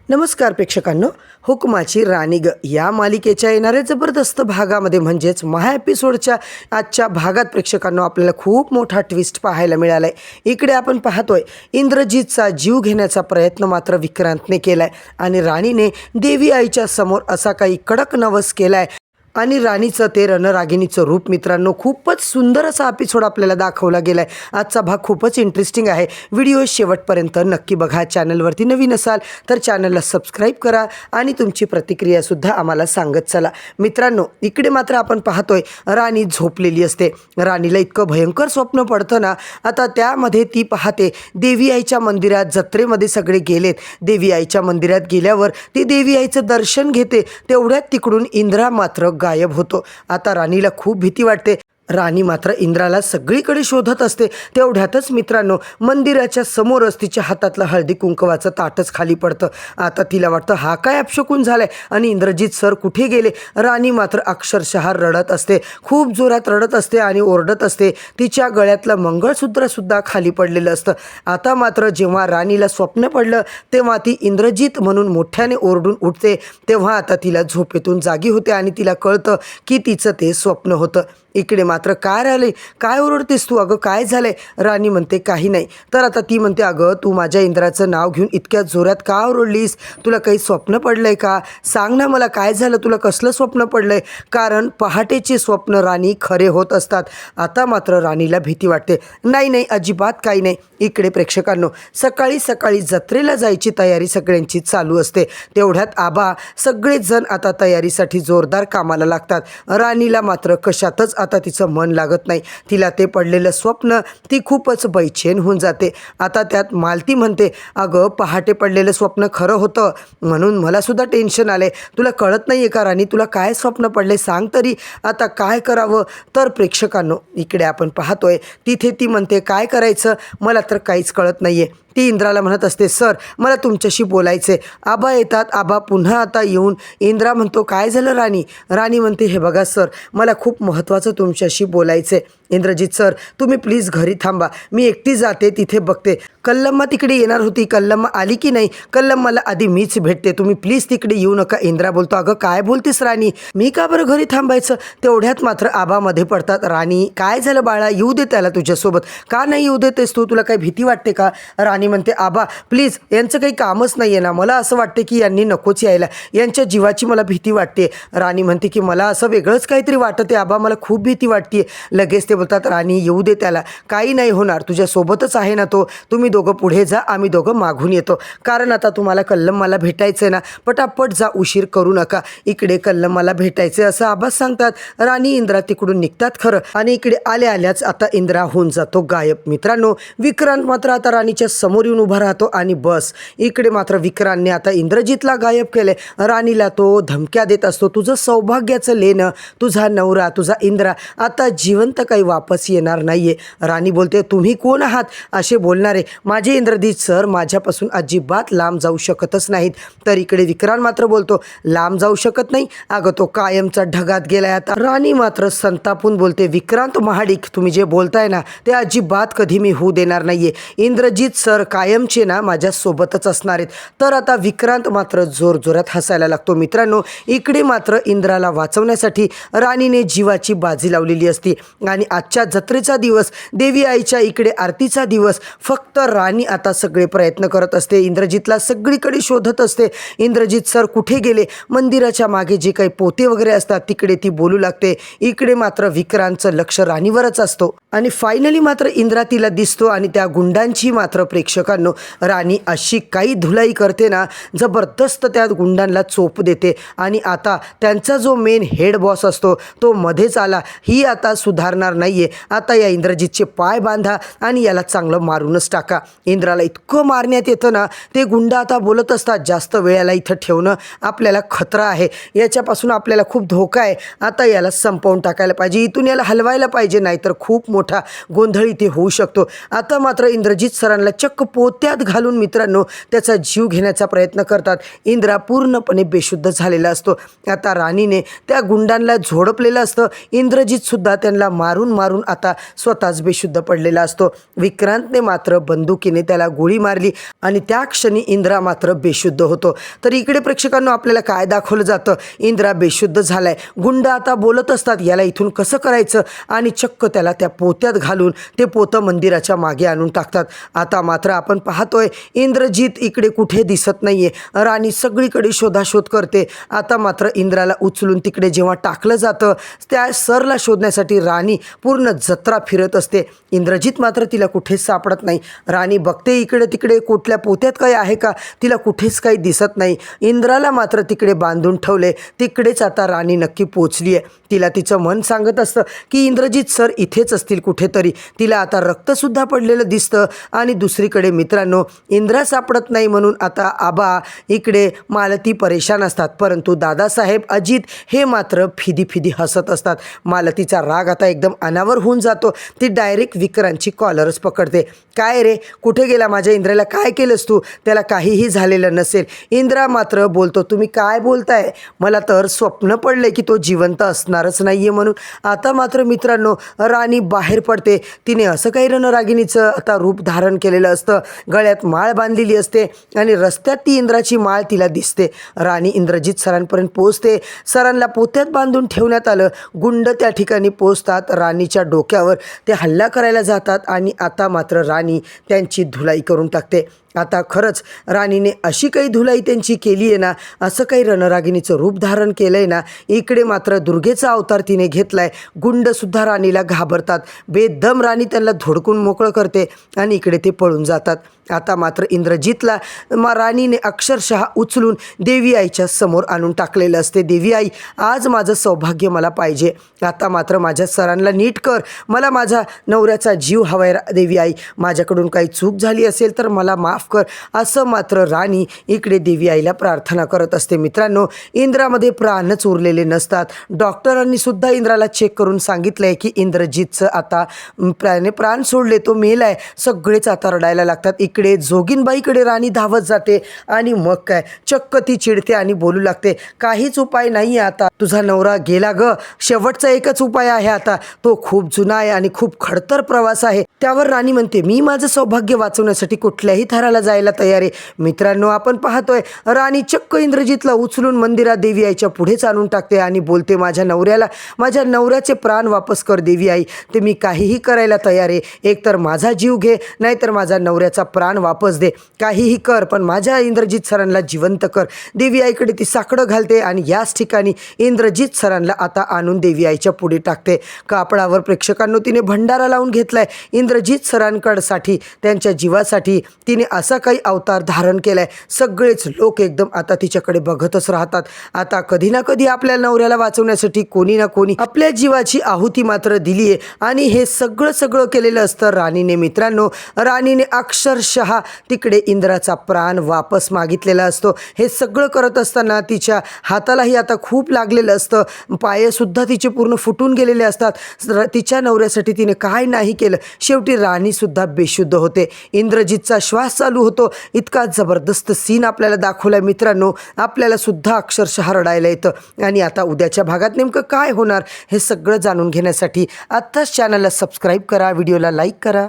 नमस्कार प्रेक्षकांनो, हुकुमाची राणी या मालिकेच्या येणाऱ्या जबरदस्त भागामध्ये म्हणजेच महा एपिसोडच्या आजच्या भागात प्रेक्षकांनो आपल्याला खूप मोठा ट्विस्ट पाहायला मिळाला आहे। इकडे आपण पाहतोय इंद्रजितचा जीव घेण्याचा प्रयत्न मात्र विक्रांतने केलाय आणि राणीने देवी आईच्या समोर असा काही कडक नवस केलाय आणि राणीचं ते रणरागिणीचं रूप मित्रांनो खूपच सुंदर असा एपिसोड आपल्याला दाखवला गेलाय। आजचा भाग खूपच इंटरेस्टिंग आहे। व्हिडिओ शेवटपर्यंत नक्की बघा। चॅनलवरती नवीन असाल तर चॅनलला सबस्क्राईब करा आणि तुमची प्रतिक्रिया सुद्धा आम्हाला सांगत चला। मित्रांनो इकडे मात्र आपण पाहतोय राणी झोपलेली असते। राणीला इतकं भयंकर स्वप्न पडतं ना, आता त्यामध्ये ती पाहते देवी आईच्या मंदिरात जत्रेमध्ये सगळे गेलेत। देवी आईच्या मंदिरात गेल्यावर ती देवी आईचं दर्शन घेते, तेवढ्यात तिकडून इंद्रा मात्र गायब होतो। आता राणीला खूप भीती वाटते। राणी मात्र इंद्राला सगळीकडे शोधत असते। तेवढ्यातच मित्रांनो मंदिराच्या समोरच तिच्या हातातलं हळदी कुंकवाचं ताटच खाली पडतं। आता तिला वाटतं हा काय अपशकुन झालाय आणि इंद्रजित सर कुठे गेले। राणी मात्र अक्षरशः रडत असते, खूप जोरात रडत असते आणि ओरडत असते। तिच्या गळ्यातलं मंगळसूत्र सुद्धा खाली पडलेलं असतं। आता मात्र जेव्हा राणीला स्वप्न पडलं तेव्हा ती इंद्रजित म्हणून मोठ्याने ओरडून उठते। तेव्हा आता तिला झोपेतून जागी होते आणि तिला कळतं की तिचं ते स्वप्न होतं। इकडे मात्र काय राहिले, काय ओरडतेस तू, अगं काय झालंय। राणी म्हणते काही नाही। तर आता ती म्हणते अगं तू माझ्या इंद्राचं नाव घेऊन इतक्या जोरात का ओरडलीस, तुला काही स्वप्न पडलंय का, सांग ना मला काय झालं, तुला कसलं स्वप्न पडलंय। कारण पहाटेचे स्वप्न राणी खरे होत असतात। आता मात्र राणीला भीती वाटते। नाही नाही अजिबात काही नाही। इकडे प्रेक्षकांनो सकाळी सकाळी जत्रेला जायची तयारी सगळ्यांची चालू असते। तेवढ्यात आबा सगळेच जण आता तयारीसाठी जोरदार कामाला लागतात। राणीला मात्र कशातच आता तिचं मन लागत नाही। तिला ते पडलेलं स्वप्न ती खूपच बैचेन होऊन जाते। आता त्यात मालती म्हणते अगं पहाटे पडलेलं स्वप्न खरं होतं म्हणून मला सुद्धा टेन्शन आलंय। तुला कळत नाही आहे का राणी, तुला काय स्वप्न पडले सांग तरी, आता काय करावं। तर प्रेक्षकांनो इकडे आपण पाहतोय तिथे ती म्हणते काय करायचं मला तर काहीच कळत नाही आहे। ती इंद्राला म्हणत असते सर मला तुमच्याशी बोलायचे। आबा येतात, आबा पुन्हा आता येऊन इंद्रा म्हणतो काय झालं राणी। राणी म्हणते हे बघा सर मला खूप महत्त्वाचं तुमच्याशी बोलायचं आहे। इंद्रजित सर तुम्ही प्लीज घरी थांबा, मी एकटी जाते तिथे बघते। कल्लम्मा तिकडे येणार होती, कल्लम्मा आली की नाही, कल्लम्माला आधी मीच भेटते, तुम्ही प्लीज तिकडे येऊ नका। इंद्रा बोलतो अगं काय बोलतेस राणी, मी का बरं घरी थांबायचं। तेवढ्यात मात्र आबामध्ये पडतात। राणी काय झालं बाळा, येऊ दे त्याला तुझ्यासोबत, का नाही येऊ देतेस तू, तुला काही भीती वाटते का। राणी म्हणते आबा प्लीज यांचं काही कामच नाही आहे ना, मला असं वाटते की यांनी नकोच यायला, यांच्या जीवाची मला भीती वाटते। राणी म्हणते की मला असं वेगळंच काहीतरी वाटते आबा, मला खूप भीती वाटते। लगेच ते बोलतात राणी येऊ दे त्याला, काही नाही होणार, तुझ्यासोबतच आहे ना तो, तुम्ही दोघं पुढे जा आम्ही दोघं मागून येतो। कारण आता तुम्हाला कल्लम्माला भेटायचं आहे ना, पटापट जा उशीर करू नका। इकडे कल्लम्माला भेटायचे असं आबा सांगतात। राणी इंद्रा तिकडून निघतात खरं आणि इकडे आल्या आल्याच आता इंद्रा होऊन जातो गायब। मित्रांनो विक्रांत मात्र आता राणीच्या समोर येऊन उभा राहतो आणि बस इकडे मात्र विक्रांतने आता इंद्रजितला गायब केले। राणीला तो धमक्या देत असतो, तुझं सौभाग्याचं लेणं, तुझा नवरा, तुझा इंद्रा आता जिवंत काही वापस येणार नाहीये। राणी बोलते तुम्ही कोण आहात असे बोलणारे, माझे इंद्रजित सर माझ्यापासून अजिबात लांब जाऊ शकतच नाहीत। तर इकडे विक्रांत मात्र बोलतो लांब जाऊ शकत नाही, अगं तो कायमचा ढगात गेलाय आता। राणी मात्र संतापून बोलते विक्रांत महाडिक तुम्ही जे बोलताय ना ते अजिबात कधी मी होऊ देणार नाहीये। इंद्रजित सर कायमचे ना माझ्या सोबतच असणार आहेत। तर आता विक्रांत मात्र जोरजोरात हसायला लागतो। मित्रांनो इकडे मात्र इंद्राला वाचवण्यासाठी राणीने जीवाची बाजी लावलेली असते आणि आजच्या जत्रेचा दिवस, देवी आईच्या इकडे आरतीचा दिवस, फक्त राणी आता सगळे प्रयत्न करत असते। इंद्रजितला सगळीकडे शोधत असते। इंद्रजित सर कुठे गेले, मंदिराच्या मागे जे काही पोते वगैरे असतात तिकडे ती बोलू लागते। इकडे मात्र विक्रांतचं लक्ष राणीवरच असतो आणि फायनली मात्र इंद्रा तिला दिसतो आणि त्या गुंडांची मात्र प्रेक्षकांनो राणी अशी काही धुलाई करते ना, जबरदस्त त्या गुंडांना चोप देते आणि आता त्यांचा जो मेन हेड बॉस असतो तो मध्येच आला, ही आता सुधारणार नाहीये, आता या इंद्रजितचे पाय बांधा आणि याला चांगलं मारूनच टाका। इंद्राला इतकं मारण्यात येतं ना, ते गुंड आता बोलत असतात जास्त वेळेला इथं ठेवणं आपल्याला खतरा आहे, याच्यापासून आपल्याला खूप धोका आहे, आता याला संपवून टाकायला पाहिजे, इथून याला हलवायला पाहिजे, नाहीतर खूप मोठा गोंधळ इथे होऊ शकतो। आता मात्र इंद्रजित सरांना चक्क पोत्यात घालून मित्रांनो त्याचा जीव घेण्याचा प्रयत्न करतात। इंद्रा पूर्णपणे बेशुद्ध झालेला असतो। आता राणीने त्या गुंडांना झोडपलेलं असतं, इंद्रजित सुद्धा त्यांना मारून मारून आता स्वतःच बेशुद्ध पडलेला असतो। विक्रांतने मात्र बंदूक बंदुकीने त्याला गोळी मारली आणि त्या क्षणी इंद्रा मात्र बेशुद्ध होतो. तर इकडे प्रेक्षकांनो आपल्याला काय दाखवलं जातं, इंद्रा बेशुद्ध झालाय. गुंड आता बोलत असतात याला इथून कसं करायचं आणि चक्क त्याला त्या पोत्यात घालून ते पोतं मंदिराच्या मागे आणून टाकतात. आता मात्र आपण पाहतोय इंद्रजित इकडे कुठे दिसत नाहीये. राणी सगळीकडे शोधाशोध करते. आता मात्र इंद्राला उचलून तिकडे जेव्हा टाकलं जातं त्या सरला शोधण्यासाठी राणी पूर्ण जत्रा फिरत असते. इंद्रजित मात्र तिला कुठेच सापडत नाही. राणी बघते इकडे तिकडे कुठल्या पोत्यात काही आहे का, तिला कुठेच काही दिसत नाही. इंद्राला मात्र तिकडे बांधून ठेवले. तिकडेच आता राणी नक्की पोचली आहे. तिला तिचं मन सांगत असतं की इंद्रजित सर इथेच असतील कुठेतरी. तिला आता रक्तसुद्धा पडलेलं दिसतं आणि दुसरीकडे मित्रांनो इंद्रा सापडत नाही म्हणून आता आबा इकडे मालती परेशान असतात. परंतु दादासाहेब अजित हे मात्र फिदी हसत असतात. मालतीचा राग आता एकदम अनावर होऊन जातो. ती डायरेक्ट विक्रांतची कॉलरच पकडते. काय रे, कुठे गेला माझ्या इंद्राला, काय केलंस तू, त्याला काहीही झालेलं नसेल. इंद्रा मात्र बोलतो तुम्ही काय बोलताय, मला तर स्वप्न पडले की तो जिवंत असणारच नाहीये म्हणून. आता मात्र मित्रांनो राणी बाहेर पडते. तिने असं काही रणरागिणीचं आता रूप धारण केलेलं असतं. गळ्यात माळ बांधलेली असते आणि रस्त्यात ती इंद्राची माळ तिला दिसते. राणी इंद्रजित सरांपर्यंत पोहोचते. सरांना पोत्यात बांधून ठेवण्यात आलं. गुंड त्या ठिकाणी पोहोचतात. राणीच्या डोक्यावर ते हल्ला करायला जातात आणि आता मात्र राणी त्यांची धुलाई करून टाकते. आता खरंच राणीने अशी काही धुलाई त्यांची केली आहे ना, असं काही रणरागिणीचं रूप धारण केलं आहे ना. इकडे मात्र दुर्गेचा अवतार तिने घेतला आहे. गुंडसुद्धा राणीला घाबरतात. बेदम राणी त्यांना धोडकून मोकळं करते आणि इकडे ते पळून जातात. आता मात्र इंद्रजितला राणीने अक्षरशः उचलून देवी आईच्या समोर आणून टाकलेलं असते. देवी आई, आज माझं सौभाग्य मला पाहिजे. आता मात्र माझ्या सरांना नीट कर, मला माझा नवऱ्याचा जीव हवाय देवी आई. माझ्याकडून काही चूक झाली असेल तर मला माफ कर, असं मात्र राणी इकडे देवी आईला प्रार्थना करत असते. मित्रांनो इंद्रामध्ये प्राणच उरलेले नसतात. डॉक्टरांनी सुद्धा इंद्राला चेक करून सांगितलं आहे की इंद्रजितचं आता प्राण सोडले, तो मेलाय. सगळेच आता रडायला लागतात. इकडे जोगीनबाईकडे राणी धावत जाते आणि मग काय चक्क ती चिडते आणि बोलू लागते काहीच उपाय नाही आहे आता, तुझा नवरा गेला ग, शेवटचा एकच उपाय आहे आता, तो खूप जुना आहे आणि खूप खडतर प्रवास आहे. त्यावर राणी म्हणते मी माझं सौभाग्य वाचवण्यासाठी कुठल्याही थराला जायला तयार आहे. मित्रांनो आपण पाहतोय राणी चक्क इंद्रजितला उचलून मंदिरात देवी आईच्या पुढेच आणून टाकते आणि बोलते माझ्या नवऱ्याचे प्राण वापस कर देवी आई, ते मी काहीही करायला तयार आहे. एकतर माझा जीव घे नाहीतर माझा नवऱ्याचा प्राण वापस दे, काहीही कर पण माझ्या इंद्रजित सरांना जिवंत कर. देवी आईकडे ती साकडं घालते आणि याच ठिकाणी इंद्रजित सरांना आता आणून देवी आईच्या पुढे टाकते. कापडावर प्रेक्षकांनो तिने भंडारा लावून घेतलाय. इंद्रजित सरांकडसाठी त्यांच्या जीवासाठी तिने असा काही अवतार धारण केलाय. सगळेच लोक एकदम आता तिच्याकडे बघतच राहतात. आता कधी ना कधी आपल्या नवऱ्याला वाचवण्यासाठी कोणी ना कोणी आपल्या जीवाची आहुती मात्र दिली आहे आणि हे सगळं केलेलं असतं राणीने. मित्रांनो राणीने अक्षरशः तिकडे इंद्राचा प्राण वापस मागितलेला असतो. हे सगळं करत असताना तिच्या हातालाही आता खूप लागलेलं असतं. पायसुद्धा तिचे पूर्ण फुटून गेलेले असतात. तिच्या नवऱ्यासाठी तिने काय नाही केलं. शेवटी राणीसुद्धा बेशुद्ध होते. इंद्रजितचा श्वास चालू होतो. इतका जबरदस्त सीन आपल्याला दाखवला मित्रांनो, आपल्याला सुद्धा अक्षरशः रडायला येतं. आणि आता उद्याच्या भागात नेमकं काय होणार हे सगळं जाणून घेण्यासाठी आत्ताच चॅनलला सबस्क्राईब करा, व्हिडिओला लाईक करा.